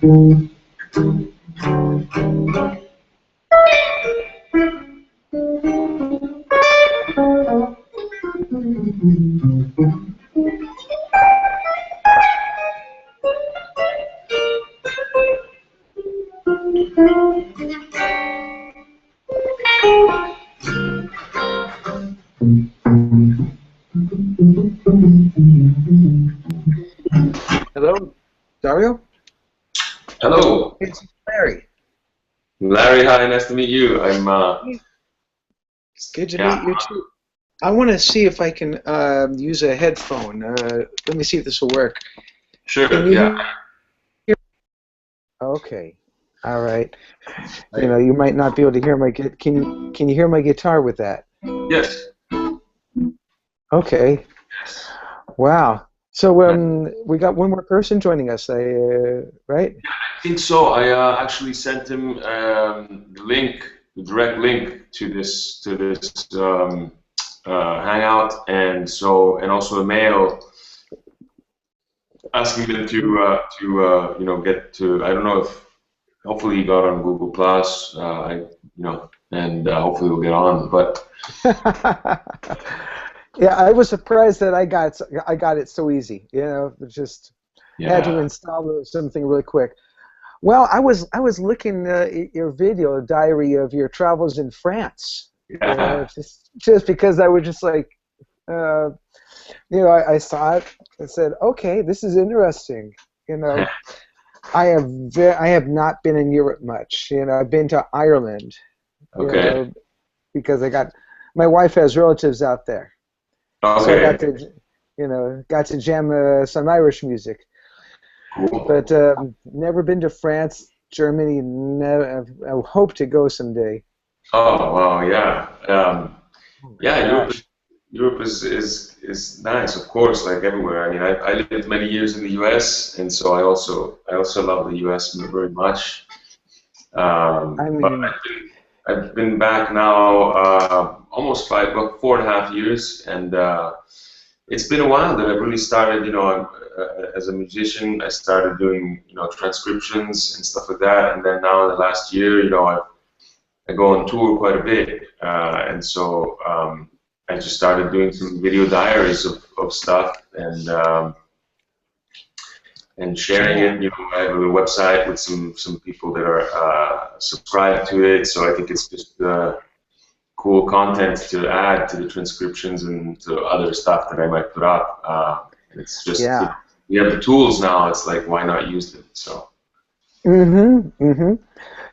Hello, Dario? Hello. It's Larry. Larry, hi, nice to meet you. I'm, Good to meet you too. I want to see if I can use a headphone. Let me see if this will work. Sure, Can you yeah. hear? Okay, all right. You know, you might not be able to hear my can you hear my guitar with that? Yes. Okay. Wow. So we got one more person joining us, right? I think so. I actually sent him the link, the direct link to this hangout, and also a mail asking them to you know, get to. I don't know if hopefully he got on Google Plus. And hopefully we'll get on. But yeah, I was surprised that I got it so easy. You know, just had to install something really quick. Well, I was looking at your video diary of your travels in France. Yeah. Just because I was just like, you know, I saw it and said, okay, this is interesting. You know, I have not been in Europe much. You know, I've been to Ireland. Okay. You know, because my wife has relatives out there. Okay. So I got to jam some Irish music. Cool. But never been to France, Germany. I hope to go someday. Oh wow, yeah, yeah. Gosh. Europe is nice, of course, like everywhere. I mean, I lived many years in the U.S., and so I also love the U.S. very much. I But mean, I've been back now almost about 4.5 years, and it's been a while that I've really started. You know, as a musician, I started doing transcriptions and stuff like that, and then now in the last year, I go on tour quite a bit, and so I just started doing some video diaries of stuff and sharing it. You know, I have a website with some people that are subscribed to it, so I think it's just cool content to add to the transcriptions and to other stuff that I might put up. And it's just we have the tools now. It's like, why not use them? So.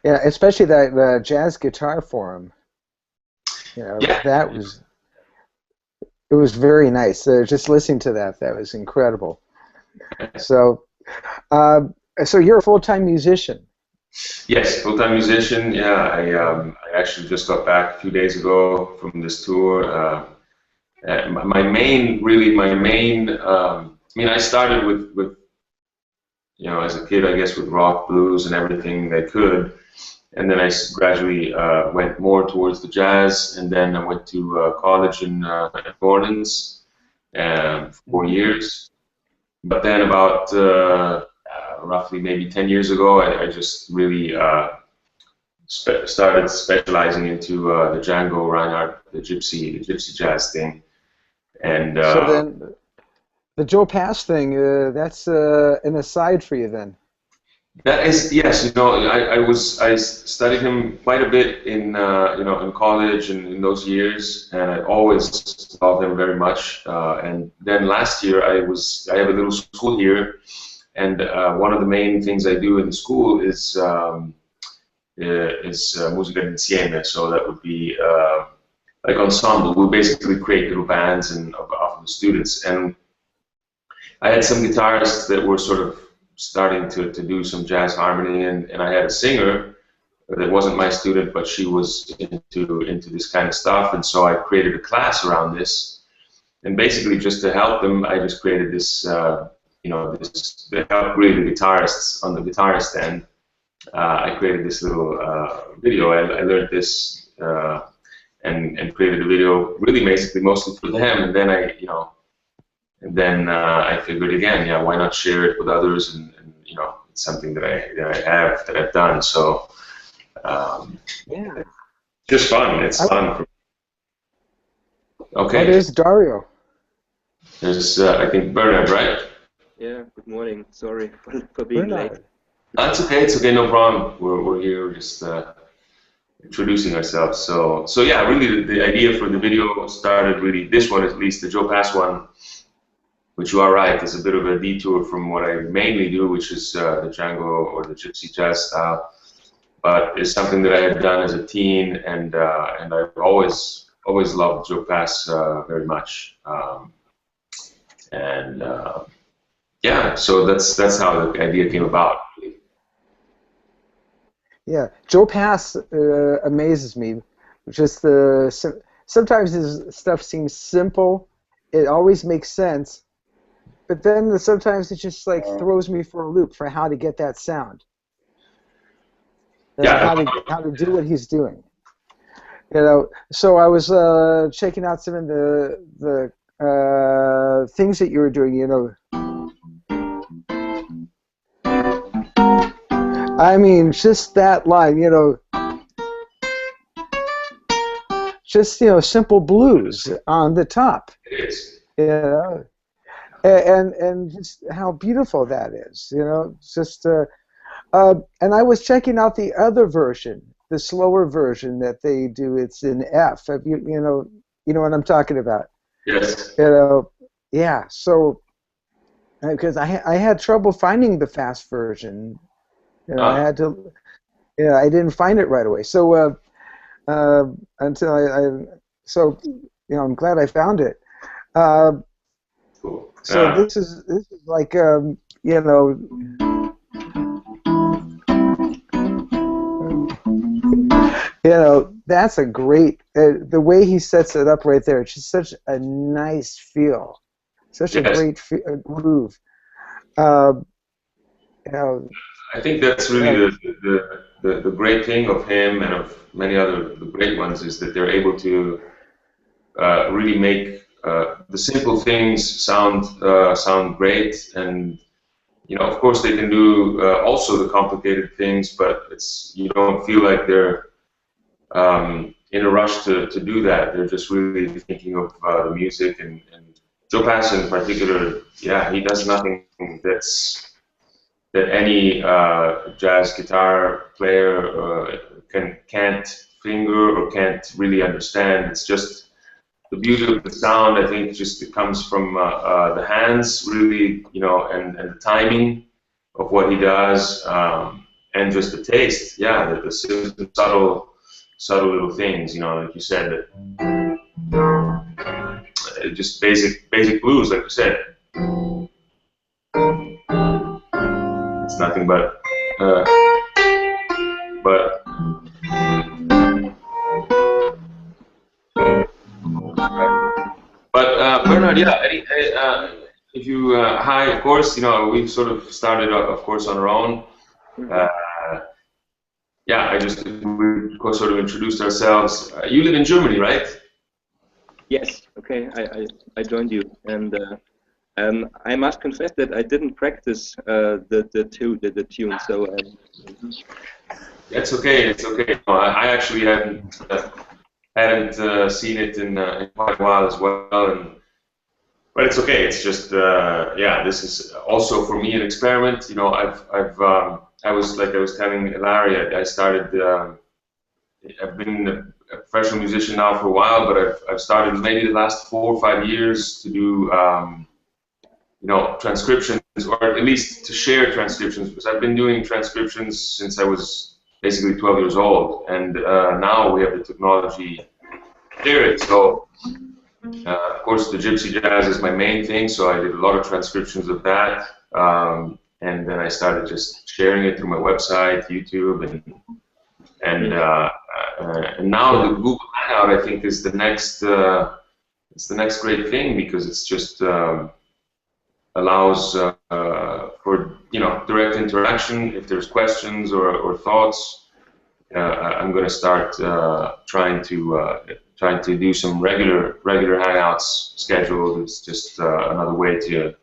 Yeah, especially the jazz guitar forum. You know, Yeah. it was very nice. Just listening to that was incredible. So, so you're a full-time musician. Yes, full-time musician. Yeah, I actually just got back a few days ago from this tour. My main. I mean, I started with as a kid, I guess, with rock, blues, and everything I could, and then I gradually went more towards the jazz, and then I went to college in New Orleans for 4 years. But then about roughly maybe 10 years ago, I just really started specializing into the Django Reinhardt, the gypsy jazz thing. And so then, the Joe Pass thing, that's an aside for you then. that is, yes, I studied him quite a bit in in college and in those years, and I always loved him very much. And then last year I have a little school here, and one of the main things I do in the school is musica d'insieme. So that would be like ensemble. We basically create little bands and of the students. And I had some guitarists that were sort of starting to do some jazz harmony, and I had a singer that wasn't my student, but she was into this kind of stuff, and so I created a class around this. And basically, just to help them, I just created this, this to help really the guitarists on the guitarist end. I created this little video. I learned this and created a video, really basically mostly for them, and then I figured again, yeah, why not share it with others, and it's something that I've done. So Yeah. just fun. It's fun. Oh, Okay. there's Dario. There's I think Bernard, right? Yeah. Good morning. Sorry for being late. That's okay. It's okay. No problem. We're here just introducing ourselves. So yeah, really the idea for the video started really, this one at least, the Joe Pass one, which you are right, is a bit of a detour from what I mainly do, which is the Django or the Gypsy Jazz style. But it's something that I had done as a teen, and I've always loved Joe Pass very much. Yeah, so that's how the idea came about. Yeah, Joe Pass amazes me. Just sometimes his stuff seems simple. It always makes sense, but then sometimes it just like throws me for a loop for how to get that sound. Yeah. How to do what he's doing. You know, so I was checking out some of the things that you were doing. You know, I mean, just that line. You know, just simple blues on the top. It is. You know, and just how beautiful that is. You know, just and I was checking out the other version, the slower version that they do. It's in F. Have you know what I'm talking about? Yes. You know, yeah. So because I had trouble finding the fast version, you know, I had to, yeah, I didn't find it right away. So until so I'm glad I found it. Cool. So this is like you know. You know, that's a great, the way he sets it up right there, it's just such a nice feel, such a great groove. You know, I think that's really the great thing of him and of many other the great ones, is that they're able to really make the simple things sound great, and of course they can do also the complicated things, but you don't feel like they're in a rush to do that. They're just really thinking of the music, and Joe Pass in particular, yeah, he does nothing that any jazz guitar player can't finger or can't really understand. It's just the beauty of the sound. I think just it comes from the hands, really, and the timing of what he does, and just the taste. Yeah, the subtle little things, like you said, just basic blues, like you said. It's nothing but Bernard, yeah, if you hi, of course, we've sort of started, of course, on our own. Yeah, we sort of introduced ourselves. You live in Germany, right? Yes. Okay. I joined you, and I must confess that I didn't practice the tune. So it's okay. It's okay. No, I actually hadn't seen it in quite a while as well, but it's okay. It's just yeah. This is also for me an experiment. I was telling Larry, I started. I've been a professional musician now for a while, but I've started maybe the last 4 or 5 years to do transcriptions, or at least to share transcriptions, because I've been doing transcriptions since I was basically 12 years old, and now we have the technology to share it. So of course the Gypsy Jazz is my main thing, so I did a lot of transcriptions of that, and then I started just sharing it through my website, YouTube, and now the Google Hangout, I think, is the next it's the next great thing, because it's just allows for direct interaction. If there's questions or thoughts, I'm going to start trying to do some regular hangouts scheduled. It's just another way to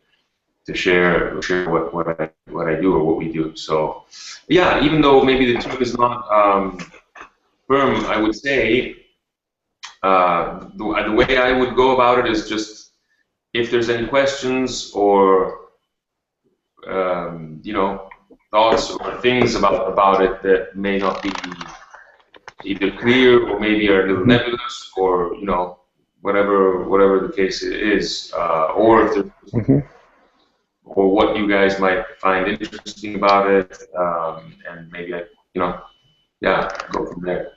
share what what I do or what we do. So yeah, even though maybe the tune is not firm, I would say the way I would go about it is just if there's any questions or you know, thoughts or things about it that may not be either clear or maybe are a little nebulous, or you know, whatever the case is, or if there's, or what you guys might find interesting about it, and maybe I, you know, yeah, go from there.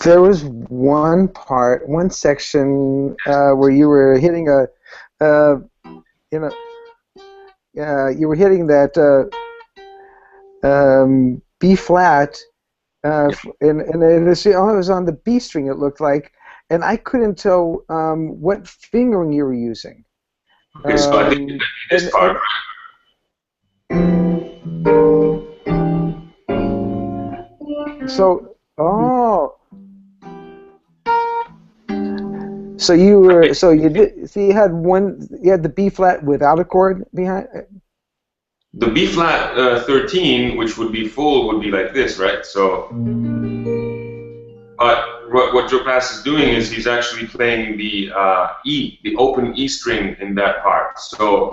There was one part, one section where you were hitting a, you know, you were hitting that B flat, and it was on the B string. It looked like, and I couldn't tell what fingering you were using. Okay, so I think this part. So, oh. So you were, so you did, so you had the B flat without a chord behind it? The B flat 13, which would be full, would be like this, right? So, but what Joe Pass is doing is he's actually playing the E, the open E string in that part. So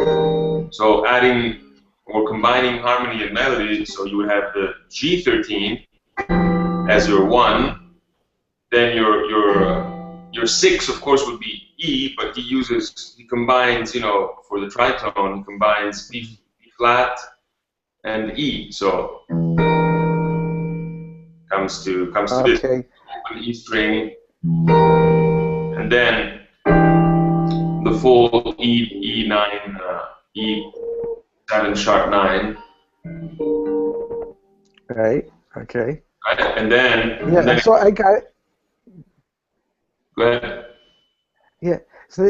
adding or combining harmony and melody, so you would have the G13 as your 1, then your 6, of course, would be E, but he combines, you know, for the tritone, he combines B flat and E, so comes to this open E string, and then the full E9, E7 sharp 9. Right. Okay. Right, and then so I got it. Go ahead. Yeah. So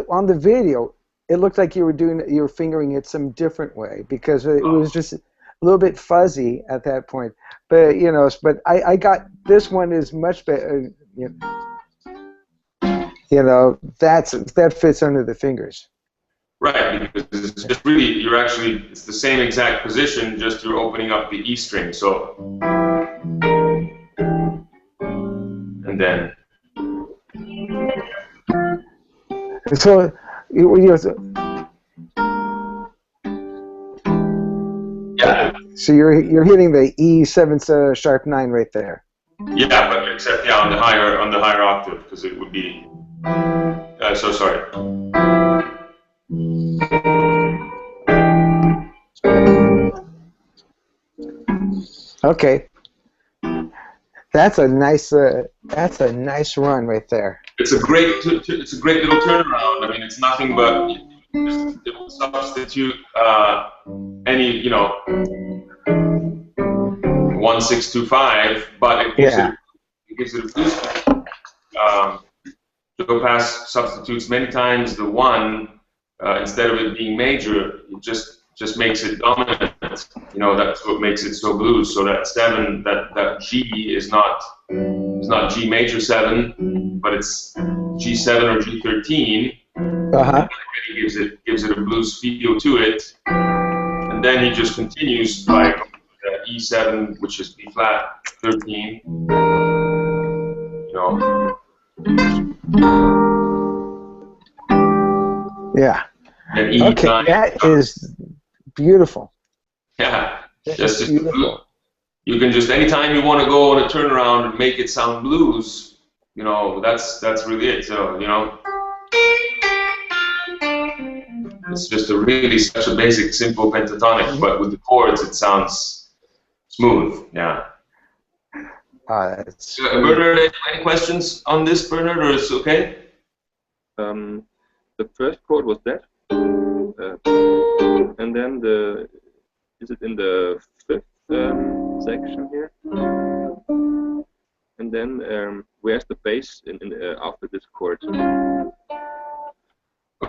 on the video, it looked like you were fingering it some different way, because it was just a little bit fuzzy at that point. But you know, I got this one is much better. You know, that fits under the fingers. Right, because it's just really it's the same exact position, just you're opening up the E string. So, and then. So yeah. So you're hitting the E7 sharp 9 right there. Yeah, but except on the higher octave, because it would be. So sorry. Okay. That's a nice run right there. It's a great little turnaround. I mean, it's nothing but it will substitute any, you know, 1-6-2-5, but it gives it a boost. Joe Pass substitutes many times the 1 instead of it being major. It just makes it dominant. You know, that's what makes it so blues. So that 7, that G is not G major 7, but it's G7 or G13. He gives it a blues feel to it, and then he just continues by E7, which is B flat 13. You know. Yeah. And E9. Okay, that is beautiful. Yeah, just beautiful. You can just anytime you want to go on a turnaround and make it sound blues, you know, that's really it. So you know, it's just such a basic, simple pentatonic, but with the chords it sounds smooth. Yeah. Bernard, any questions on this, Bernard, or is it okay? The first chord was that, and then is it in the 5th section here? And then where's the bass after this chord?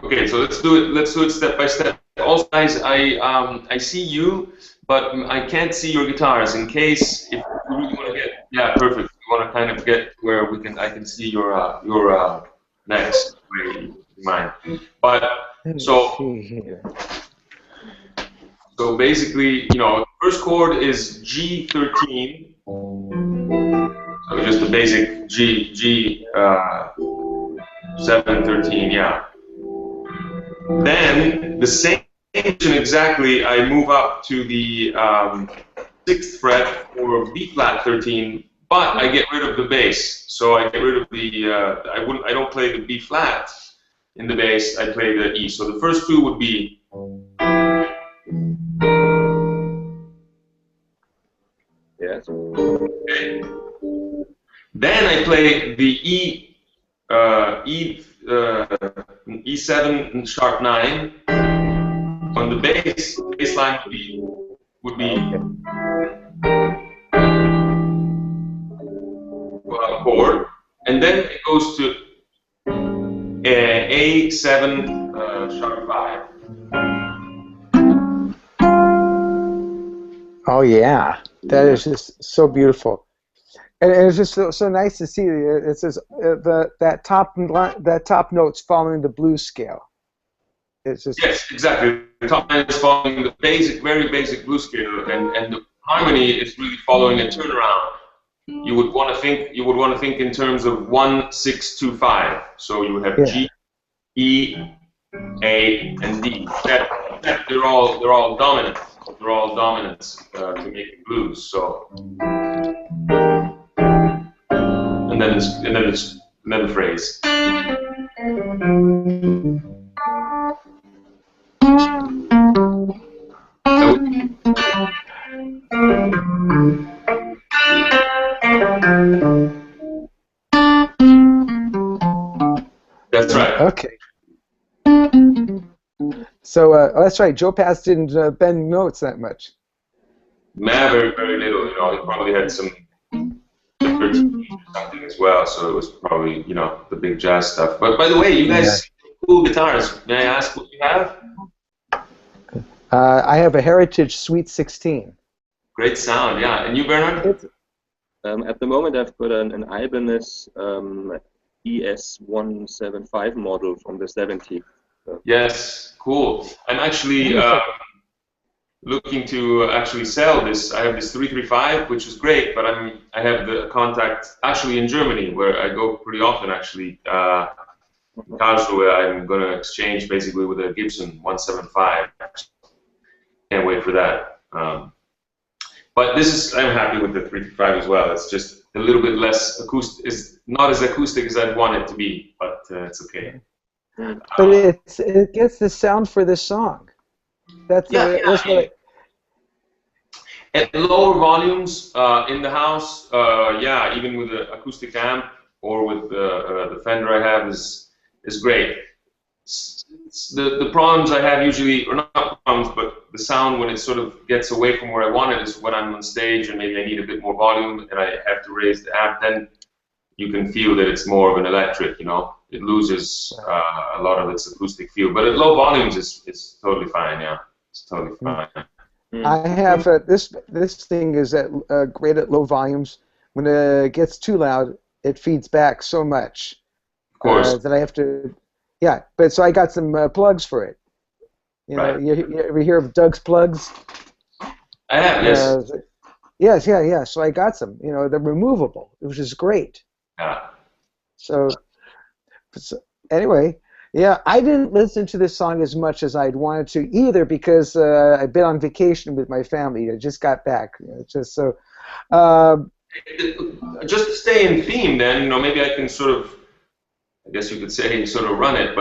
Okay, so let's do it step by step. Also, guys, I see you, but I can't see your guitars. In case if you really want to get perfect. You want to kind of get where I can see your necks, mine. But so So basically, you know, first chord is G13. So just the basic G 713, yeah. Then the same exactly, I move up to the 6th fret for B flat 13, but I get rid of the bass. So I get rid of the I don't play the B flat in the bass. I play the E. So the first two would be. Yes. Okay. Then I play the E7 sharp 9 on the bass line would be chord, and then it goes to A7 sharp 5. Oh yeah, that is just so beautiful, and it's just so nice to see. It says that top note's following the blues scale. It's just yes, exactly. The top line is following the basic, very basic blues scale, and the harmony is really following a turnaround. You would want to think in terms of 1, 6, 2, 5. So you would have G, E, A, and D. They're all dominant. They're all dominants to make it blues. So, and then the phrase. That's right. Okay. So that's right. Joe Pass didn't bend notes that much. Very, very little. You know, he probably had some something as well. So it was probably, you know, the big jazz stuff. But by the way, you guys cool guitars. May I ask what you have? I have a Heritage Sweet 16. Great sound, yeah. And you, Bernard? At the moment, I've got an Ibanez ES175 model from the 70s. So. Yes, cool. I'm actually looking to actually sell this. I have this 335, which is great, but I have the contact actually in Germany, where I go pretty often. Actually, Karlsruhe, I'm going to exchange basically with a Gibson 175. Can't wait for that. But I'm happy with the 335 as well. It's just a little bit less acoustic. It's not as acoustic as I'd want it to be, but it's okay. But it gets the sound for this song. That's what at lower volumes in the house, even with the acoustic amp or with the Fender I have is great. The problems I have usually, or not problems, but the sound when it sort of gets away from where I want it is when I'm on stage and maybe I need a bit more volume and I have to raise the amp. Then you can feel that it's more of an electric, you know. It loses a lot of its acoustic feel, but at low volumes, it's totally fine. Yeah, it's totally fine. I have this thing is great at low volumes. When it gets too loud, it feeds back so much. Of course. That I have to. Yeah, but so I got some plugs for it. You know, you ever hear of Doug's plugs? I have, yes. Yes. So I got some. You know, they're removable, which is great. Yeah. So anyway, yeah, I didn't listen to this song as much as I'd wanted to either because I've been on vacation with my family. I just got back. You know, just so. Just to stay in theme, then, you know, maybe I can sort of, I guess you could say, sort of run it,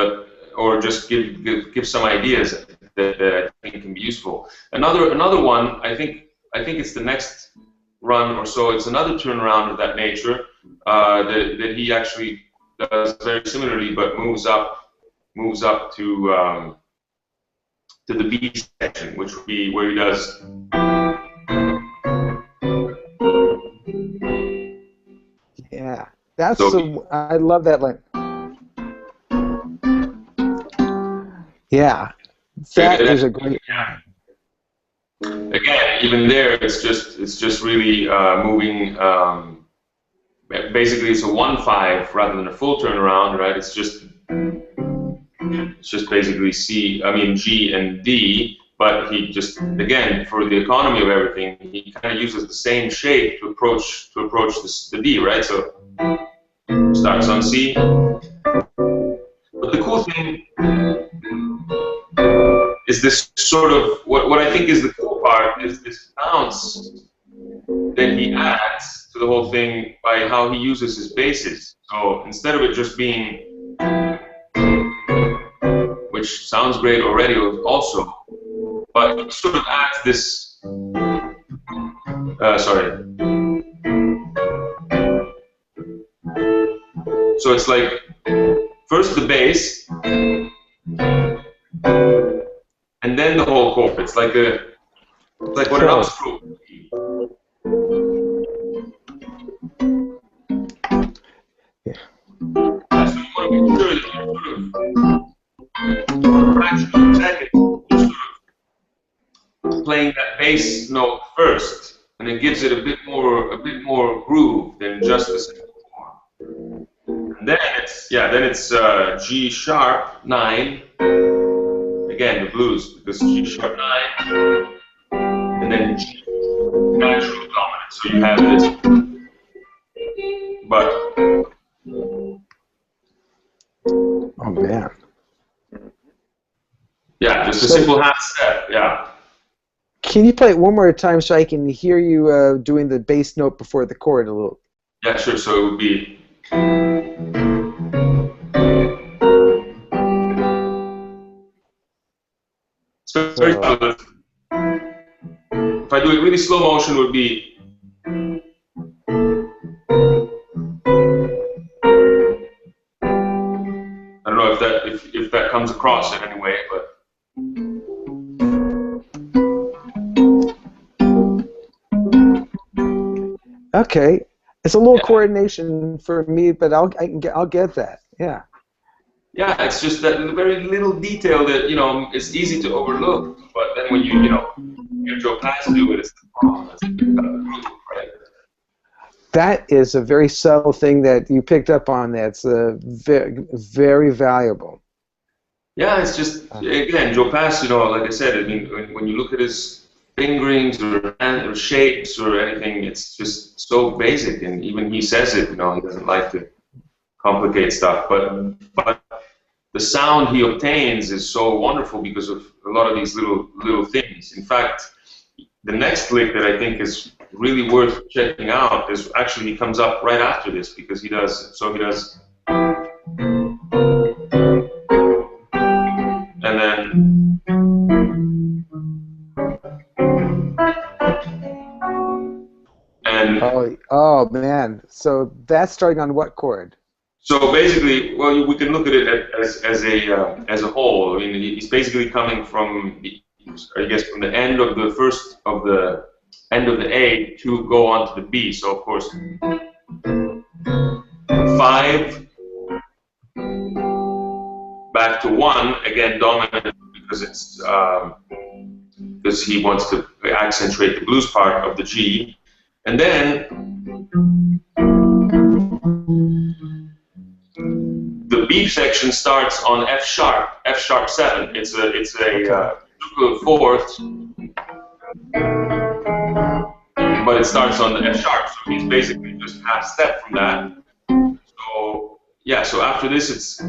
or just give some ideas that I think can be useful. Another one, I think it's the next run or so. It's another turnaround of that nature that he actually does very similarly, but moves up to the B section, which would be where he does. Yeah, I love that line. Yeah, that is a great. Again, even there, it's just really moving. Basically, it's a 1/5 rather than a full turnaround, right? It's just basically G and D, but he just, again, for the economy of everything, he kind of uses the same shape to approach the D, right? So starts on C. But the cool thing is this sort of, what I think is the cool part is this bounce that he adds to the whole thing by how he uses his basses. So instead of it just being, which sounds great already also, but he sort of adds this, sorry. So it's like, first the bass, and then the whole chord. It's like what an upstroke would be. Yeah. So you want to make sure that you sort of, fraction of a second, you're sort of playing that bass note first, and it gives it a bit more groove than just the simple form. And then it's G sharp 9. Again, the blues, because G sharp 9, and then G natural dominant. So you have this, but oh man. Yeah, just a simple half step. Yeah. Can you play it one more time so I can hear you doing the bass note before the chord a little? Yeah, sure. So it would be. It's very slow. If I do it really slow motion, it would be. I don't know if that comes across in any way, but. Okay, it's a little coordination for me, but I'll get that. Yeah. Yeah, it's just that very little detail that it's easy to overlook, but then when you hear Joe Pass do it, it's the problem. It's the groove, right? That is a very subtle thing that you picked up on. That's very, very valuable. Yeah, it's just again Joe Pass. Like I said, I mean, when you look at his fingerings or shapes or anything, it's just so basic, and even he says it. He doesn't like to complicate stuff, but the sound he obtains is so wonderful because of a lot of these little things. In fact, the next lick that I think is really worth checking out is actually he comes up right after this, because he does. And then. And oh man! So that's starting on what chord? So basically, well, we can look at it as a whole. I mean, he's basically coming from, I guess, from the end of the end of the A to go on to the B. So of course, 5 back to 1 again, dominant, because it's because he wants to accentuate the blues part of the G, and then. The B section starts on F sharp 7. It's a triple fourth, but it starts on the F sharp, so he's basically just half step from that. So yeah, so after this it's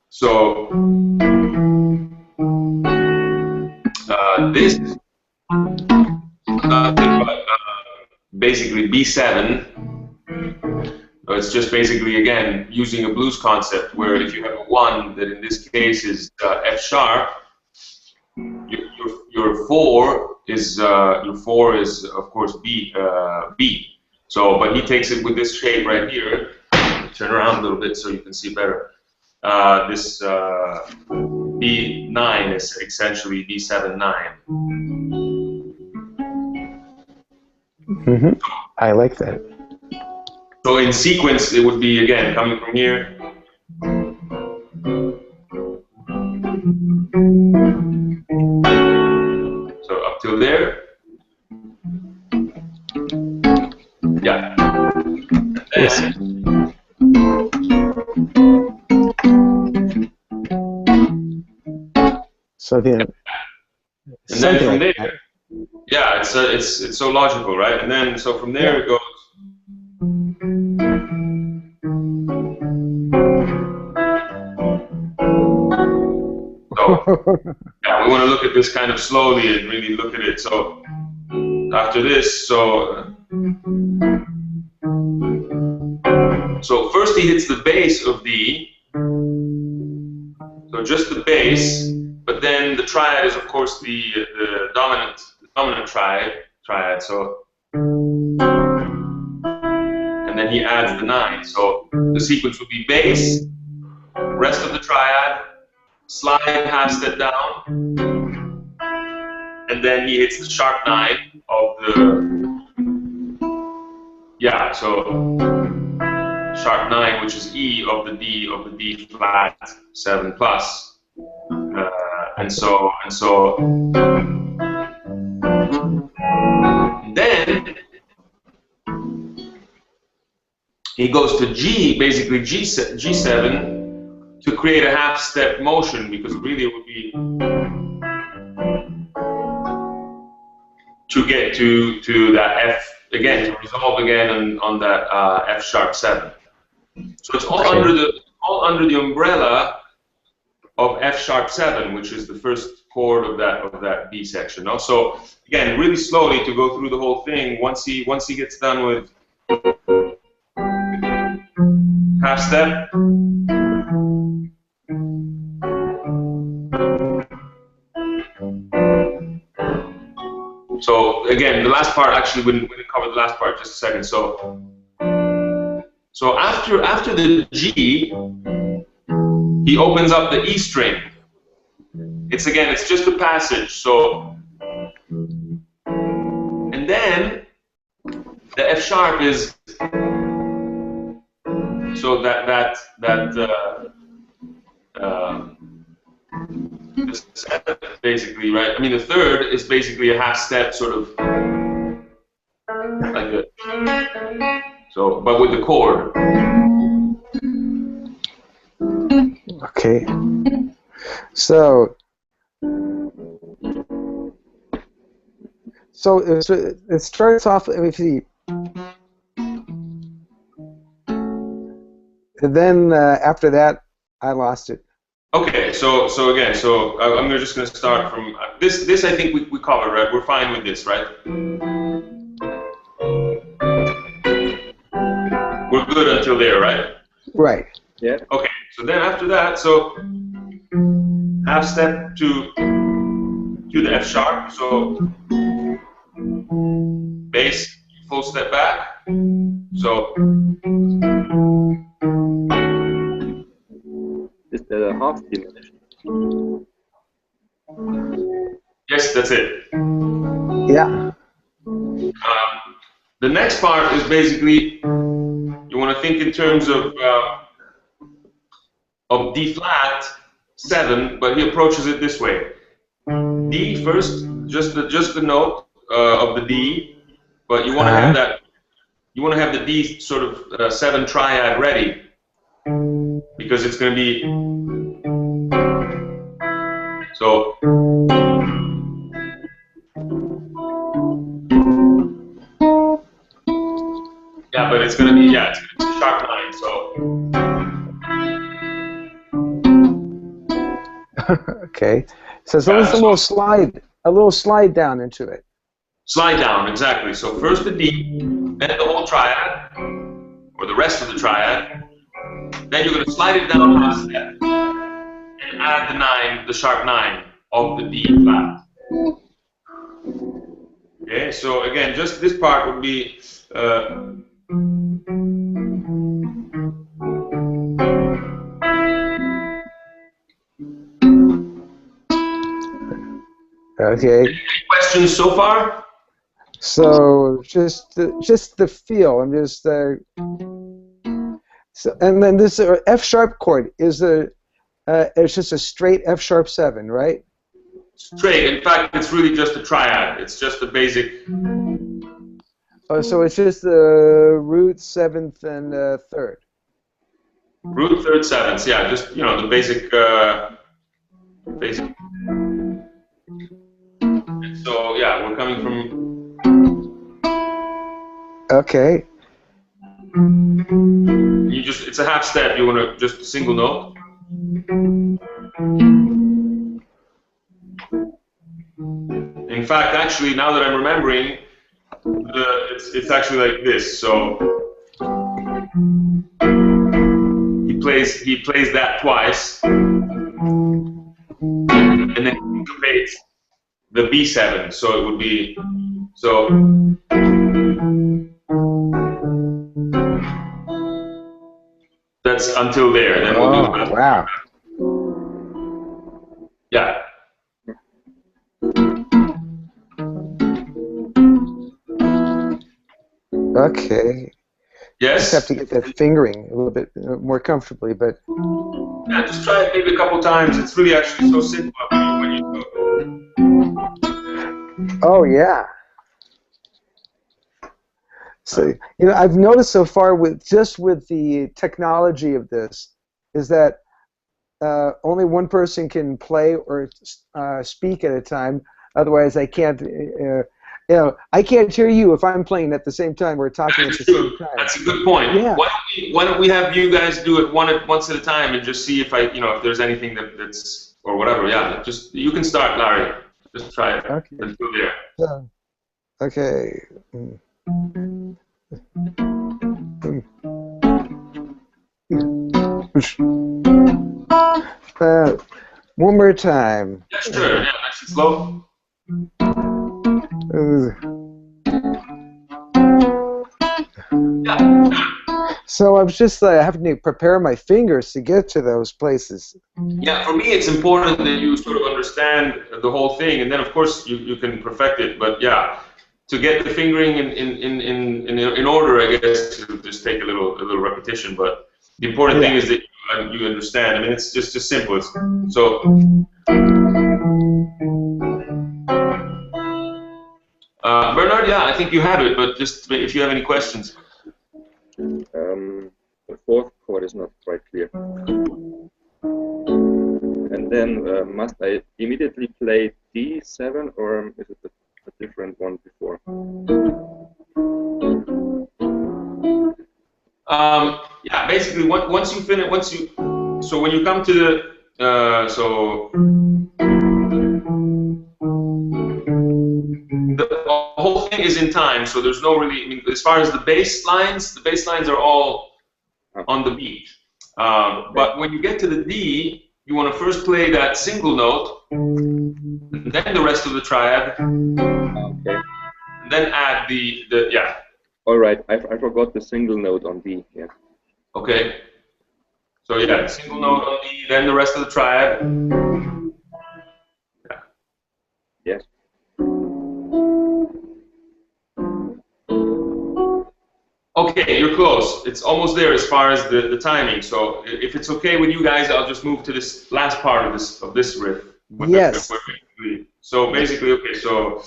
so. This is nothing but basically B7. It's just basically, again, using a blues concept where if you have a 1 that in this case is F sharp, your 4 is of course B. So, but he takes it with this shape right here. Turn around a little bit so you can see better. This B9 is essentially B7-9. Mm-hmm. I like that. So in sequence, it would be, again, coming from here. So up till there. Yeah. Yes. So then, and then from there, yeah, it's so logical, right? And then so from there it goes. So yeah, we want to look at this kind of slowly and really look at it. So after this, so first he hits the bass of D. So just the bass, but then the triad is of course the dominant triad. So and then he adds the 9. So the sequence would be bass, rest of the triad, slide half step down, and then he hits the sharp 9 of the so sharp 9, which is E of the D flat 7 plus, and so then he goes to G, basically G7, to create a half step motion, because really it would be to get to that F again, to resolve again on that F sharp 7. So it's all under the umbrella of F sharp 7, which is the first chord of that B section. No? So again, really slowly to go through the whole thing. Once he gets done with half step, so again, the last part, actually we didn't cover the last part, just a second. So after the G, he opens up the E string. It's just a passage. So, and then the F sharp is so that basically, right? I mean, the third is basically a half step, sort of like a. So, but with the chord. Okay. So it starts off. Let me see. And then after that, I lost it. Okay, so again, I'm just going to start from this. This I think we covered, right? We're fine with this, right? We're good until there, right? Right. Yeah. Okay, so then after that, so half step to the F sharp, so bass, full step back, so. Is the half diminished? Yes, that's it. Yeah. The next part is basically, you want to think in terms of D flat 7, but he approaches it this way: D first, just the note of the D, but you want to have that. You want to have the D sort of 7 triad ready, because it's going to be so. Yeah, but it's going to be it's going to be sharp 9. So. Okay. So there's a little slide down into it. Slide down, exactly. So first the D, then the whole triad, or the rest of the triad. Then you're going to slide it down half step and add the 9, the sharp 9 of the D flat. Okay, so again, just this part would be. Okay. Any questions so far? So just the feel. I'm just so, and then this F sharp chord is it's just a straight F sharp 7, right? Straight. In fact, it's really just a triad. It's just a basic. Oh, so it's just the root, seventh, and third. Root, third, seventh. Yeah, just the basic. Basic. So yeah, we're coming from. Okay. It's a half step. You want to just a single note. In fact, actually, now that I'm remembering, it's actually like this. So he plays that twice, and then he syncopates the B7. So it would be that's until there. Then we'll do the rest. Wow. Yeah. Okay. Yes. Just have to get that fingering a little bit more comfortably, but. Yeah, just try it maybe a couple times. It's really actually so simple when you do it. Oh yeah. So I've noticed so far with the technology of this is that only one person can play or speak at a time. Otherwise, I can't. I can't hear you if I'm playing at the same time or talking at the same time. That's a good point. Yeah. Why don't we have you guys do it once at a time and just see if if there's anything that's or whatever. Yeah, you can start, Larry. Just try it. Okay. Let's go there. Okay. One more time. Yeah, sure. Yeah, nice and slow. So I'm just having to prepare my fingers to get to those places. Yeah, for me it's important that you sort of understand the whole thing, and then of course you can perfect it. But yeah, to get the fingering in order, I guess it'll just take a little repetition. But the important thing is that you understand. I mean, it's just simple. So. Bernard, yeah, I think you have it, but just if you have any questions. The fourth chord is not quite clear. And then must I immediately play D7, or is it a different one before? Yeah, basically, once you finish, so when you come to the, the whole thing is in time, so there's no really, I mean, as far as the bass lines are all on the beat. But when you get to the D, you want to first play that single note, and then the rest of the triad, Okay. and then add the yeah. All right, I forgot the single note on D. Yeah. Okay. So yeah, single note on D, then the rest of the triad. Yeah. Yes. Okay, you're close. It's almost there as far as the timing. So if it's okay with you guys, I'll just move to this last part of this riff. Yes. So basically, okay, so.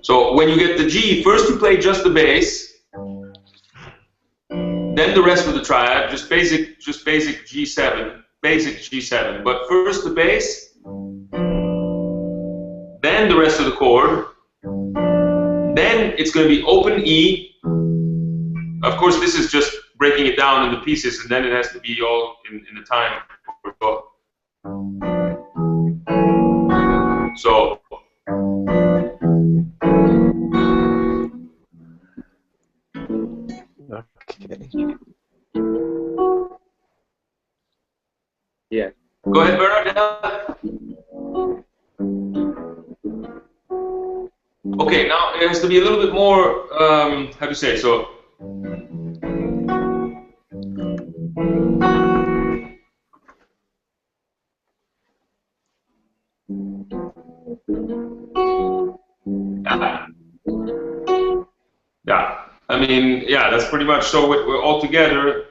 So when you get the G, first you play just the bass, then the rest of the triad, just basic G7, but first the bass, then the rest of the chord, then it's going to be open E. Of course, this is just breaking it down into pieces, and then it has to be all in the time. So. Okay. Yeah. Go ahead, Bernard. Okay, now it has to be a little bit more, how do you say, so. Yeah, I mean, yeah, that's pretty much, so we're all together.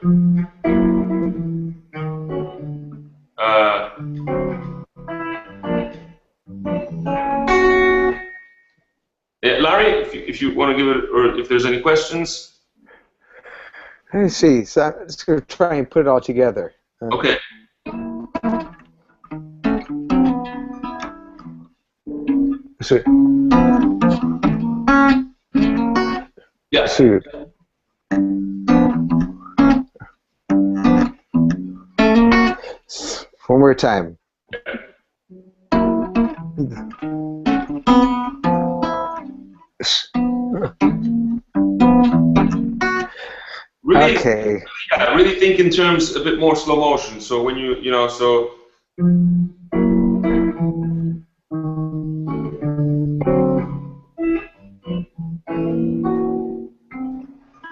if you want to give it, or if there's any questions. Let me see. So I'm just going to try and put it all together. Okay. So, Yeah. shoot. One more time. Really, Okay. yeah, really think in terms a bit more slow motion. So when you know, so.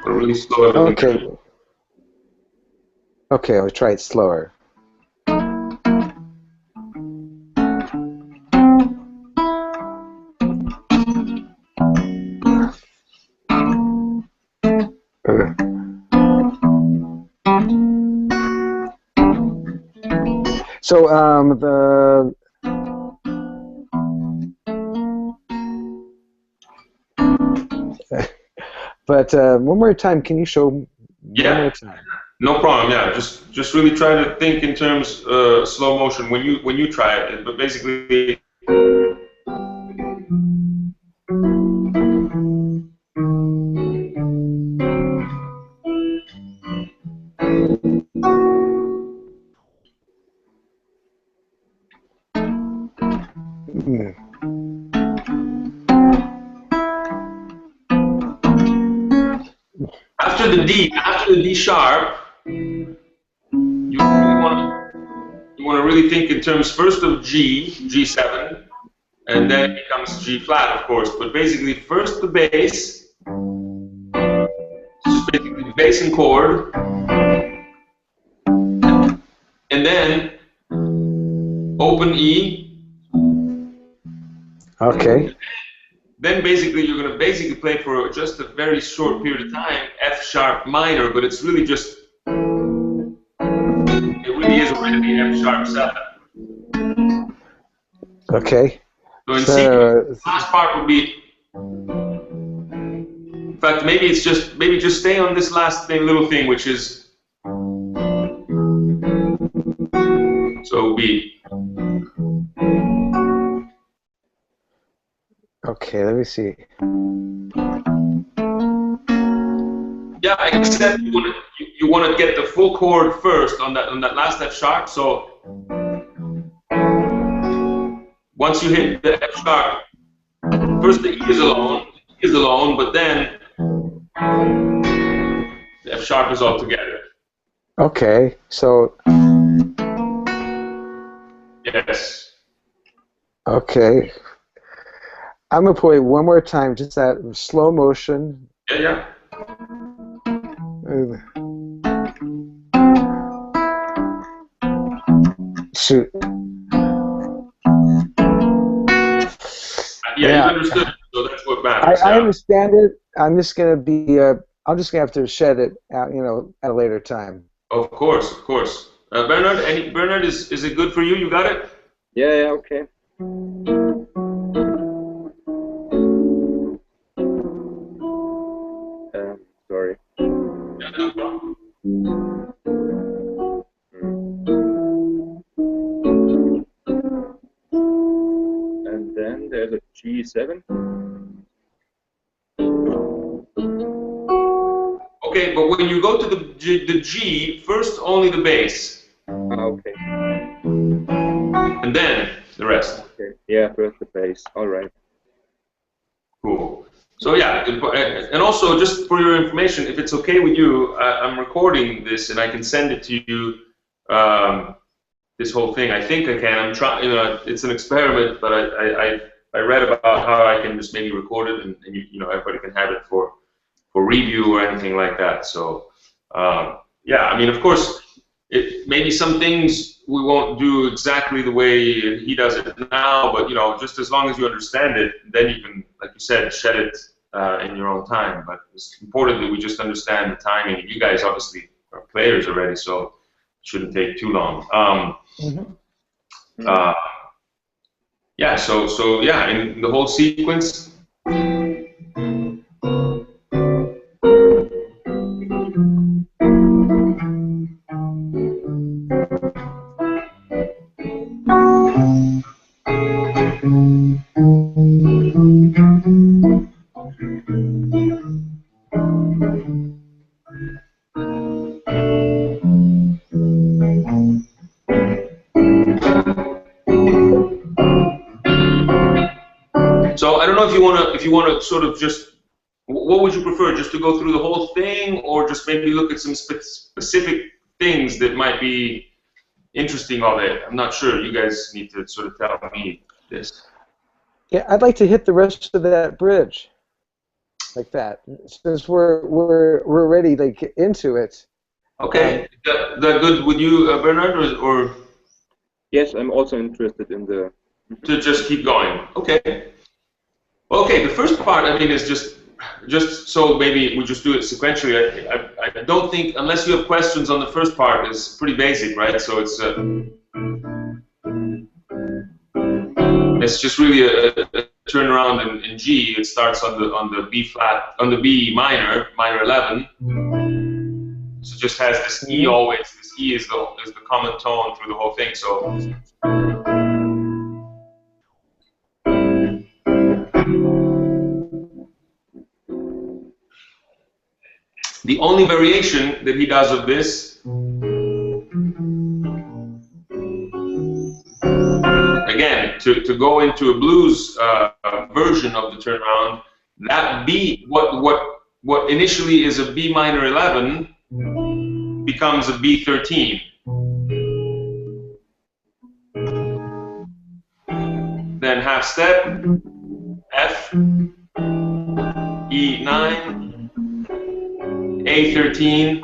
Really slow everything. Okay. Okay, I'll try it slower. So but one more time, can you show one more time? No problem. Yeah, just really try to think in terms slow motion when you try it. But basically. After the D sharp, you want to really think in terms first of G7, and then it becomes G flat, of course. But basically, first the bass, just basically bass and chord, and then open E. Okay. Then basically you're going to basically play for just a very short period of time F sharp minor, but it's really just, it really is already F sharp 7. Okay. So in C, the last part would be, in fact, maybe just stay on this last little thing, which is, so it would be. Okay, let me see. Yeah, except you want to get the full chord first on that last F sharp. So once you hit the F sharp, first the E is alone, but then the F sharp is all together. Okay, so. Yes. Okay. I'm gonna play one more time, just that slow motion. Yeah. Shoot. Yeah, you understood. So that's what matters. I understand it. I'm just gonna be. I'm just gonna have to shed it out, at a later time. Of course. Bernard, is it good for you? You got it? Yeah, okay. Sorry. Yeah, no problem. And then there's a G7. Okay, but when you go to the G, first only the bass. Okay. And then the rest. Okay. Yeah, first the bass. All right. Cool. So yeah, and also just for your information, if it's okay with you, I'm recording this and I can send it to you. This whole thing, I think I can. I'm trying. It's an experiment, but I read about how I can just maybe record it and everybody can have it for review or anything like that. So yeah, I mean, of course, maybe some things we won't do exactly the way he does it now, but just as long as you understand it, then you can, like you said, shed it in your own time. But it's important that we just understand the timing. You guys obviously are players already, so it shouldn't take too long. Yeah, so yeah, in the whole sequence. you want to sort of just, what would you prefer? Just to go through the whole thing, or just maybe look at some specific things that might be interesting of it? I'm not sure. You guys need to sort of tell me this. Yeah, I'd like to hit the rest of that bridge, like that, since we're already like into it. Okay, that good with you, Bernard, or? Yes, I'm also interested in the. To just keep going. Okay. Okay, the first part, I mean, is just so maybe we just do it sequentially. I don't think, unless you have questions on the first part, it's pretty basic, right? So it's just really a turnaround in G. It starts on the B flat, on the B minor 11. So it just has this E always. This E is the common tone through the whole thing. So. The only variation that he does of this, again, to go into a blues version of the turnaround, that B, what initially is a B minor 11, becomes a B 13. Then half step, F, E 9. A13,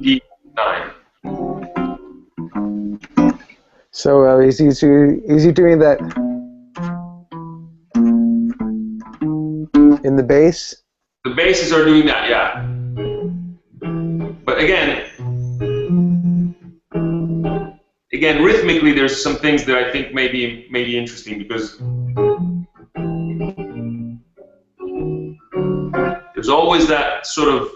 D9. So is he doing that in the bass? The basses are doing that, yeah. But again, rhythmically, there's some things that I think may be interesting, because there's always that sort of,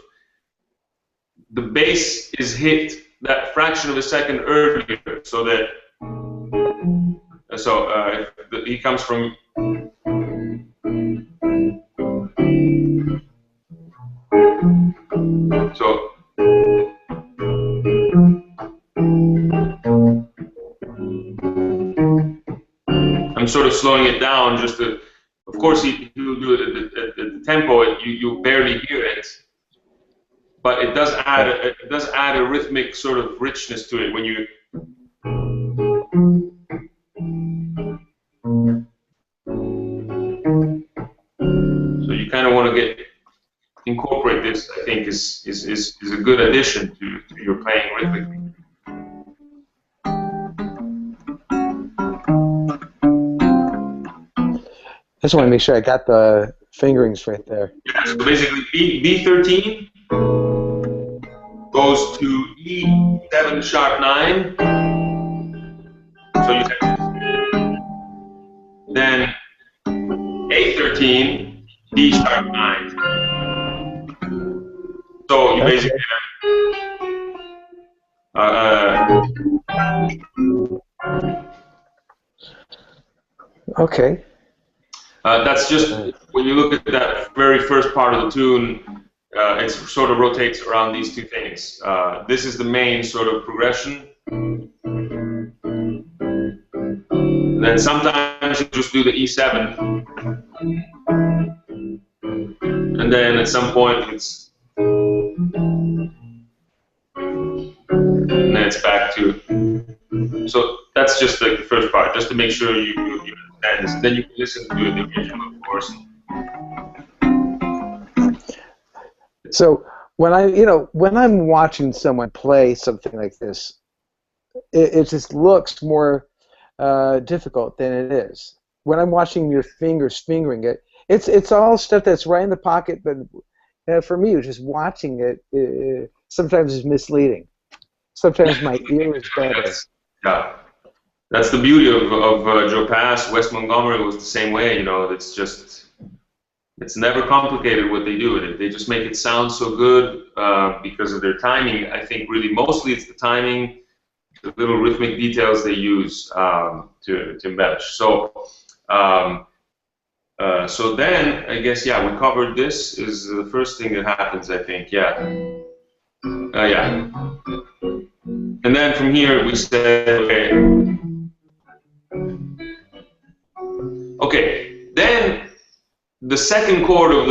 the bass is hit that fraction of a second earlier, so that, he comes from, so, I'm sort of slowing it down just to, of course, he'll do it at the tempo, you barely hear it, but it does add a rhythmic sort of richness to it when you. So you kind of want to incorporate this. I think is a good addition to your playing rhythmically. I just want to make sure I got the fingerings right there. Yeah, so basically B13 goes to E7 sharp 9. So you have, then A13, D sharp 9. So you basically okay. That's just, when you look at that very first part of the tune, it sort of rotates around these two things. This is the main sort of progression. And then sometimes you just do the E7. And then at some point it's, and then it's back to, so that's just like the first part, just to make sure you understand this. Then you can listen to the original, of course. So when I'm watching someone play something like this, it just looks more difficult than it is. When I'm watching your fingers fingering it, it's all stuff that's right in the pocket, but for me, just watching it sometimes is misleading. Sometimes my ear is better. Yeah, that's the beauty of Joe Pass. Wes Montgomery was the same way. It's never complicated what they do. They just make it sound so good because of their timing. I think really mostly it's the timing, the little rhythmic details they use to embellish. So so then I guess, yeah, we covered this is the first thing that happens, I think. Yeah. Yeah. And then from here we said, okay, then the second chord of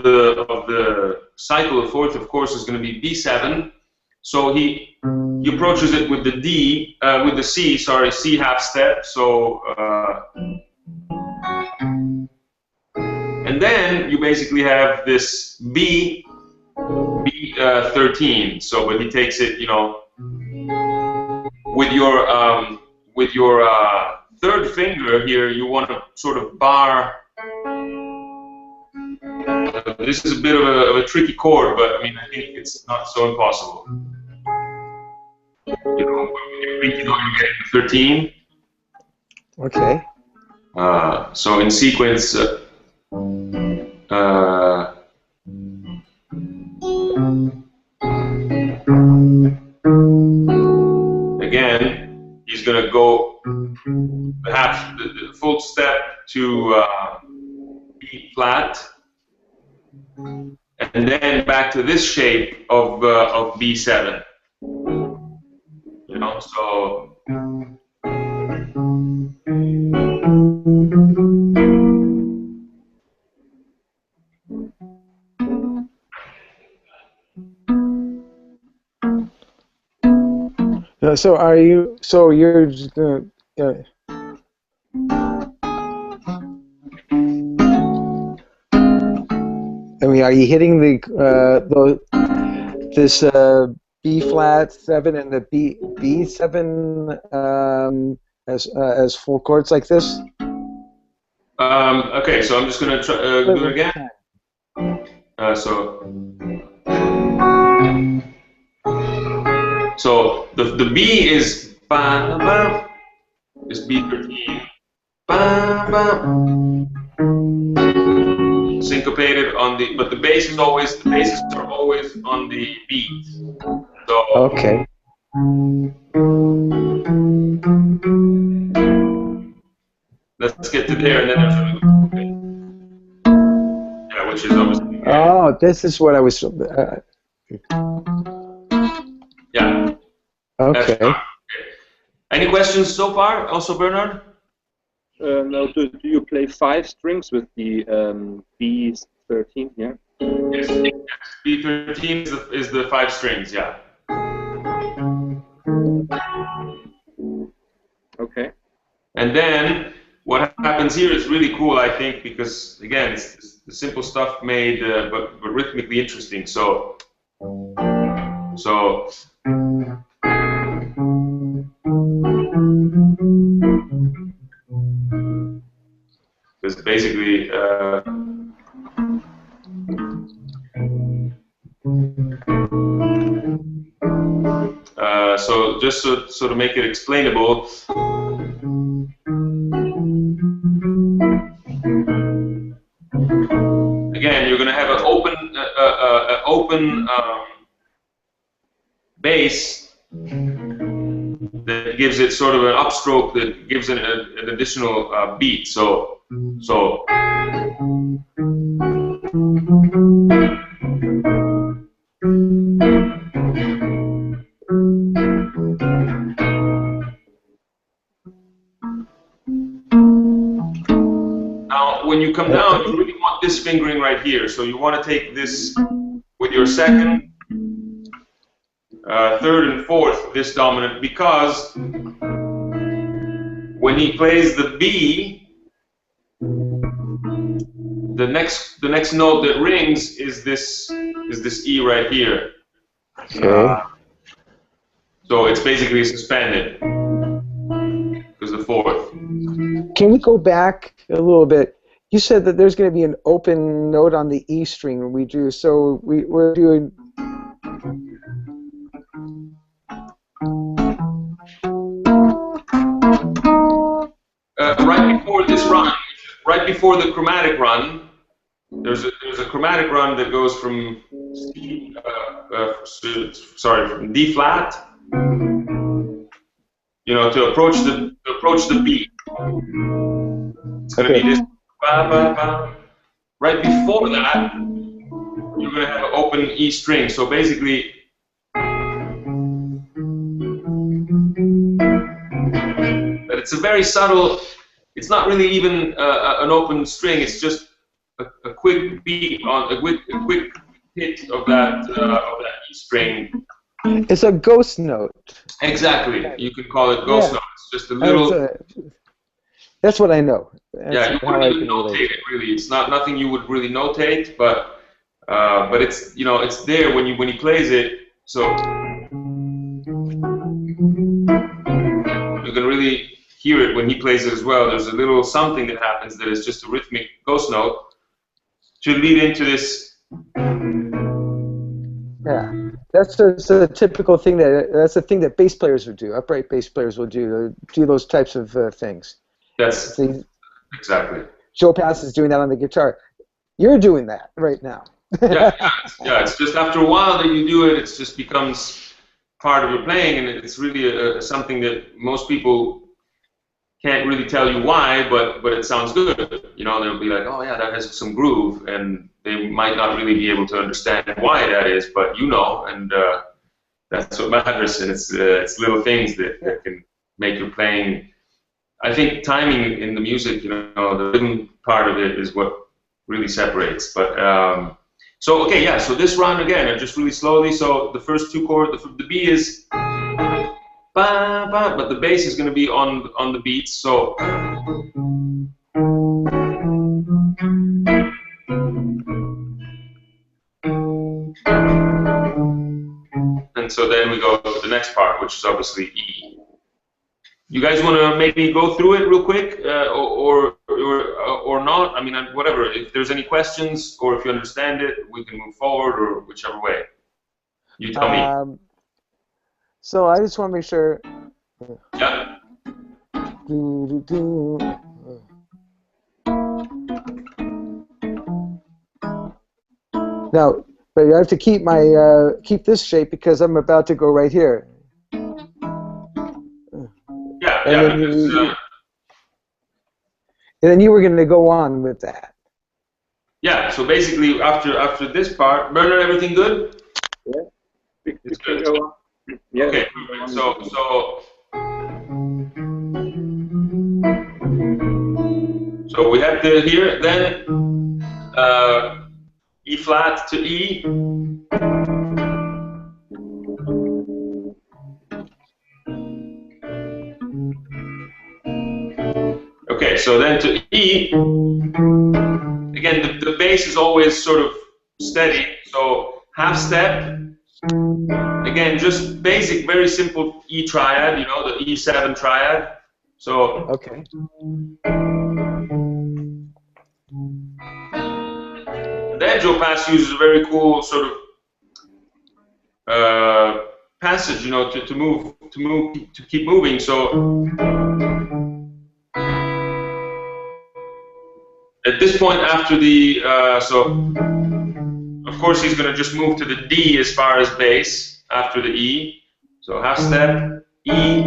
the cycle of fourth, of course, is going to be B7. So he approaches it with the with the C, sorry, C half step. So and then you basically have this B13. So, but he takes it, you know, with your third finger here. You want to sort of bar. This is a bit of a tricky chord, but I mean, I think it's not so impossible. You know, when you know you're getting the 13. Okay. So in sequence. Again, he's going to go the full step to B flat, and then back to this shape of B7. You know, so. So are you? So you're just gonna. I mean, are you hitting this B flat 7 and the B7 as full chords like this? Okay, so I'm just gonna try, do it again. So the B is B13, syncopated on the, but the basses are always on the beat. So okay. Let's get to there, and then yeah, which is obviously. Oh, this is what I was. Yeah. Okay. Any questions so far? Also, Bernard? No. Do you play 5 strings with the B13? Yeah. Yes. B13 is the 5 strings. Yeah. Okay. And then what happens here is really cool, I think, because again, it's the simple stuff made, but rhythmically interesting. So. Because basically, so just so to make it explainable, again, you're going to have an open bass that gives it sort of an upstroke that gives it an additional beat. So. Now, when you come down, you really want this fingering right here. So you want to take this with your second, third, and fourth, this dominant, because when he plays the B, the next note that rings is this E right here. Okay. So it's basically suspended because the fourth. Can we go back a little bit? You said that there's going to be an open note on the E string when we do. So we're doing. Right before this run, right before the chromatic run, there's a chromatic run that goes from C, from D flat, you know, to approach the beat. It's going to be this. Right before that, you're going to have an open E string. So basically, but it's a very subtle it's not really even an open string. It's just a quick beat on a quick hit of that E string. It's a ghost note. Exactly. You can call it ghost note. It's just a little. That's what I know. That's yeah, you wouldn't even notate it really. It's not nothing you would really notate, but it's it's there when he plays it. So you can really hear it when he plays it as well. There's a little something that happens that is just a rhythmic ghost note to lead into this. Yeah, that's a typical thing that's a thing that bass players would do. Upright bass players will do those types of things. That's exactly. Joe Pass is doing that on the guitar. You're doing that right now. yeah, it's just after a while that you do it, it just becomes part of your playing, and it's really something that most people can't really tell you why, but it sounds good. They'll be like, oh yeah, that has some groove, and they might not really be able to understand why that is, but and that's what matters. And it's little things that can make your playing. I think timing in the music, the rhythm part of it is what really separates. But so okay, yeah. So this run again, just really slowly. So the first two chords, the B is. But the bass is going to be on the beats, so and so then we go to the next part, which is obviously E. You guys want to maybe go through it real quick, or not? I mean, whatever. If there's any questions, or if you understand it, we can move forward, or whichever way. You tell me. So I just want to make sure. Yeah. Now, but I have to keep my keep this shape because I'm about to go right here. And then you were going to go on with that. Yeah. So basically, after this part, Bernard, everything good? Yeah. It's good. Yeah. Okay. So. So we have to here then E flat to E. Okay, so then to E. Again, the bass is always sort of steady. So half step. Again, just basic, very simple E triad. The E7 triad. So. Okay. Then Joe Pass uses a very cool sort of passage, to keep moving. So at this point, after the so of course he's going to just move to the D as far as bass after the E. So half step E.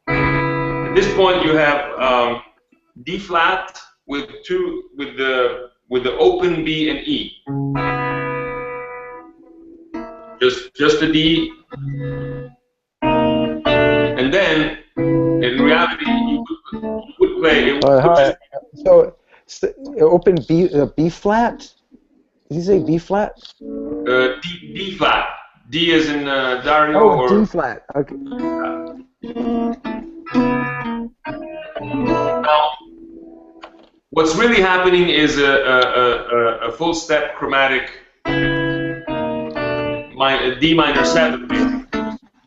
At this point, you have D flat with the open B and E. Just the D. And then, in reality, you would play. So open B flat. Did you say B flat? D flat. D is in Dario. Oh, D flat. Okay. Now, what's really happening is a full step chromatic D minor 7,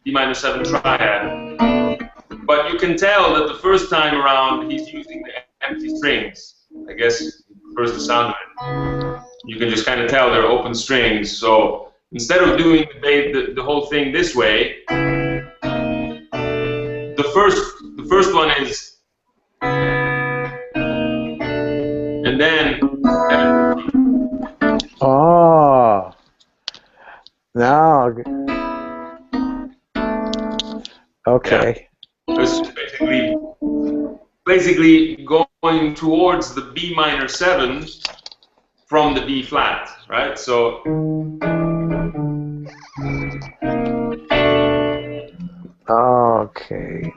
D minor 7 triad. But you can tell that the first time around he's using the empty strings. I guess he prefers the sound of it. You can just kind of tell they're open strings. So instead of doing the whole thing this way, the first one is, and then. Oh. Now. Okay. Yeah. It's basically going towards the B minor 7 from the B flat, right? So. Okay.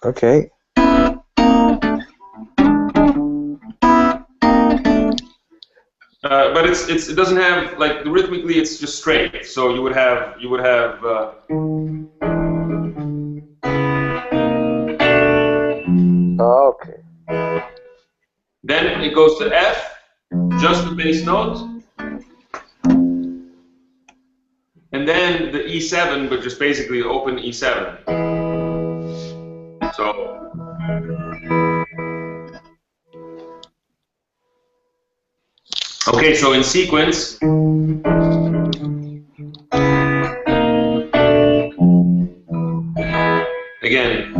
Okay. But it doesn't have like rhythmically. It's just straight. So you would have Okay. then it goes to F, just the bass note, and then the E7, but just basically open E7. So. Okay, so in sequence, again,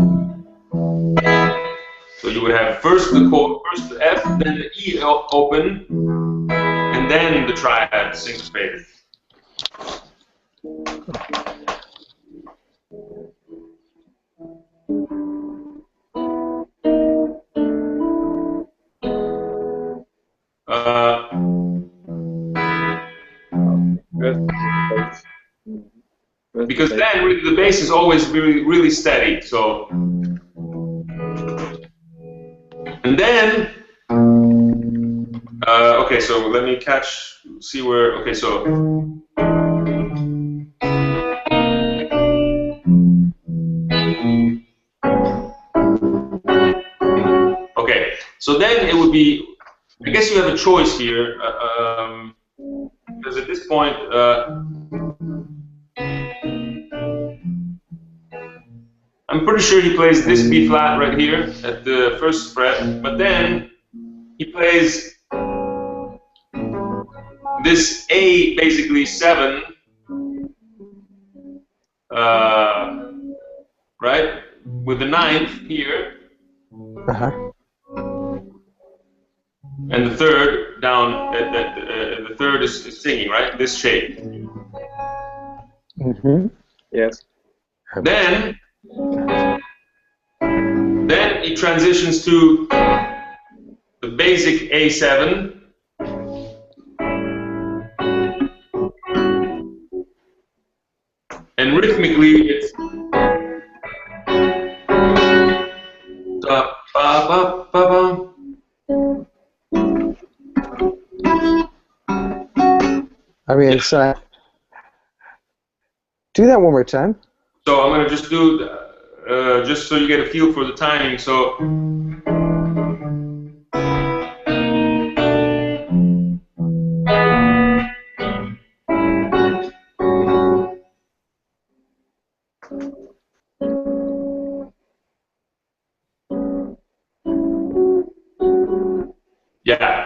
so you would have first the chord, first the F, then the E open, and then the triad syncopated. Because then really the bass is always really steady. So, and then okay, so let me see where. Okay, so okay, so then it would be. I guess you have a choice here, because at this point. I'm pretty sure he plays this B flat right here at the first fret, but then he plays this A, basically 7, right, with the 9th here, and the 3rd down. The 3rd is singing, right? This shape. Mm-hmm. Yes. Then he transitions to the basic A7. And rhythmically, it's I mean, it's do that one more time. So I'm gonna just do just so you get a feel for the timing. So. Yeah.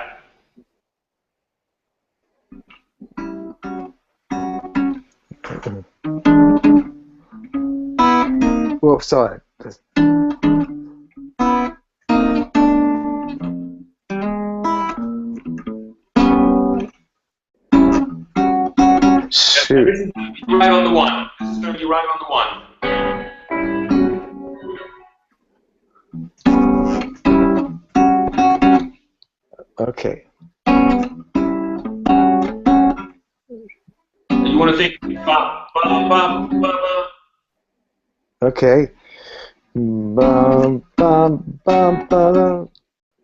Well, sorry. Shoot. This is right on the 1. This is going to be right on the 1. Okay. You want to think ba, ba, ba, ba, ba. Okay. Bum, bum, bum, bum.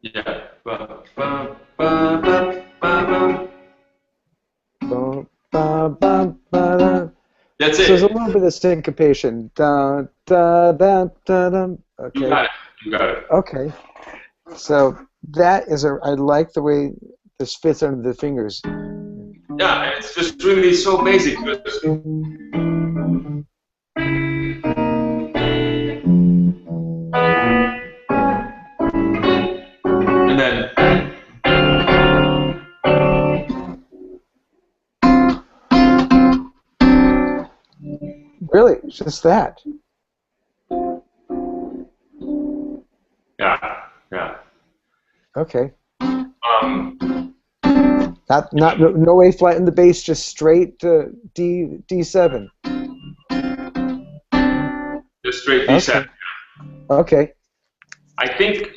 Yeah. Ba, ba, ba, ba, ba, Bum, bum, bum, ba. That's So it. there's a little bit of syncopation. Da, da, da, da, da. Okay. You got it. You got it. Okay. So that is I like the way this fits under the fingers. Yeah, and it's just really so basic. And then. Really, it's just that. Yeah. Yeah. Okay. No A flat in the bass, just straight to D7. Just straight D7. Okay. I think,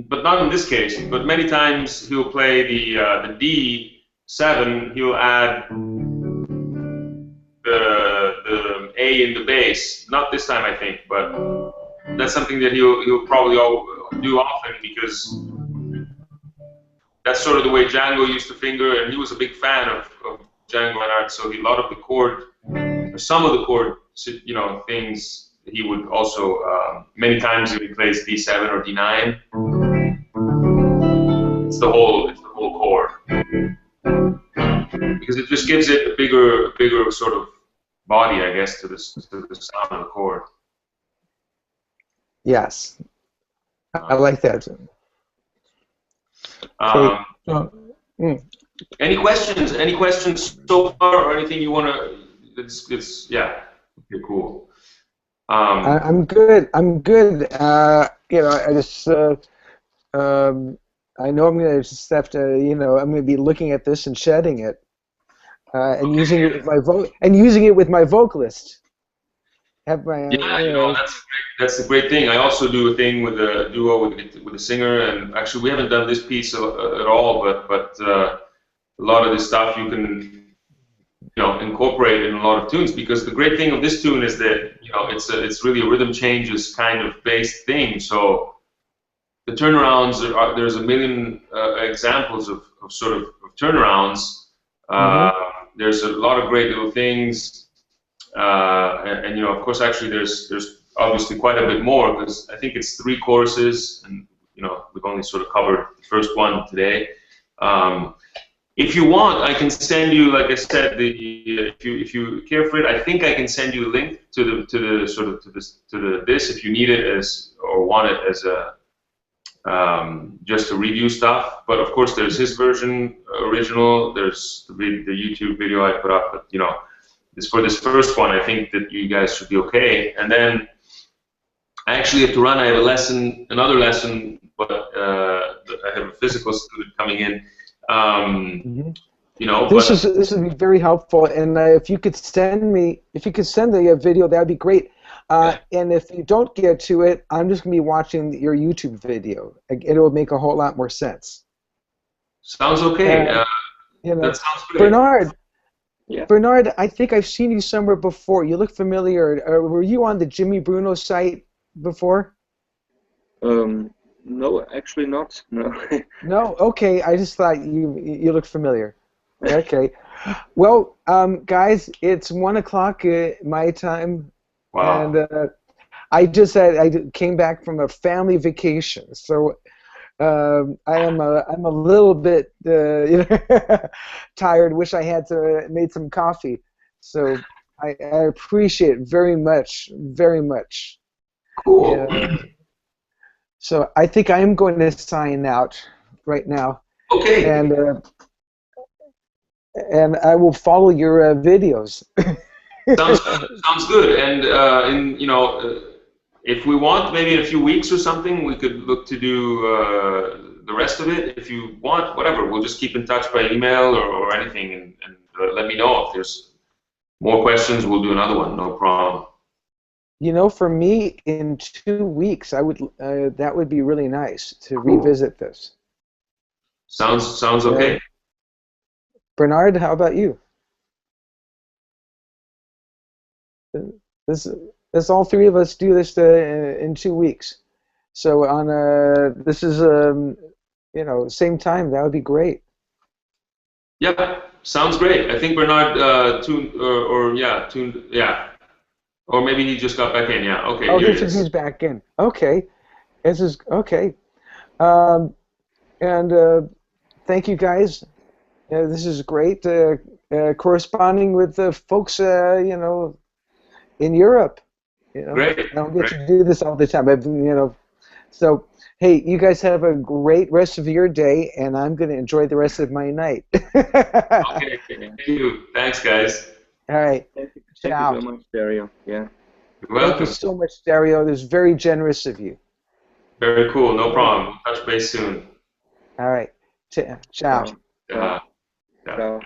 but not in this case. But many times he'll play the D7. He'll add the A A in the bass. Not this time, I think, but that's something that he'll probably do often because that's sort of the way Django used to finger, and he was a big fan of Django Reinhardt. So a lot of the chord, or some of the chord, things he would also many times he plays D7 or D9. It's the whole chord because it just gives it a bigger sort of body, I guess, to the sound of the chord. Yes, I like that. Any questions? Any questions so far, or anything you want to? It's yeah. Okay, cool. I'm good. I'm good. I just I know I'm gonna just have to. I'm gonna be looking at this and shedding it, and using it with my vocalist. Have my that's the great thing. I also do a thing with a duo with a singer, and actually we haven't done this piece at all, but a lot of this stuff you can incorporate in a lot of tunes, because the great thing of this tune is that it's really a rhythm changes kind of based thing. So the turnarounds there's a million examples of sort of turnarounds. There's a lot of great little things. And of course, actually, there's obviously quite a bit more, because I think it's 3 choruses, and we've only sort of covered the first one today. If you want, I can send you, like I said, if you care for it, I think I can send you a link to this if you need it or want it as a just to review stuff. But of course, there's his version original. There's the YouTube video I put up, but for this first one, I think that you guys should be okay. And then I actually have to run. I have another lesson, but I have a physical student coming in. This would be very helpful. And if you could send the video, that would be great. And if you don't get to it, I'm just going to be watching your YouTube video. It will make a whole lot more sense. Sounds okay. That sounds great. Bernard. Yeah. Bernard, I think I've seen you somewhere before. You look familiar. Were you on the Jimmy Bruno site before? No, actually not. No. No. Okay. I just thought you looked familiar. Okay. Well, guys, it's 1 o'clock my time. Wow. And I came back from a family vacation, so I'm a little bit tired. Wish I had made some coffee. So I appreciate it very much, very much. Cool. So I think I am going to sign out right now. Okay. And I will follow your videos. Sounds good. And if we want, maybe in a few weeks or something, we could look to do the rest of it. If you want, whatever, we'll just keep in touch by email or anything, and let me know if there's more questions. We'll do another one, no problem. For me, in 2 weeks, I would that would be really nice to revisit this. Sounds okay. Bernard, how about you? This all 3 of us do this in 2 weeks. So this is same time. That would be great. Yeah, sounds great. I think Bernard tuned, or maybe he just got back in. Yeah, okay. Oh, he's back in. Okay, this is okay. And thank you guys. This is great. Corresponding with the folks, in Europe. Great. I don't get to do this all the time, but so hey, you guys have a great rest of your day, and I'm going to enjoy the rest of my night. Okay, thank you. Thanks, guys. All right. Thank you Ciao. so much, Dario. Yeah. You're welcome. Thank you so much, Dario. This is very generous of you. Very cool. No problem. Touch base soon. All right. Ciao. Ciao.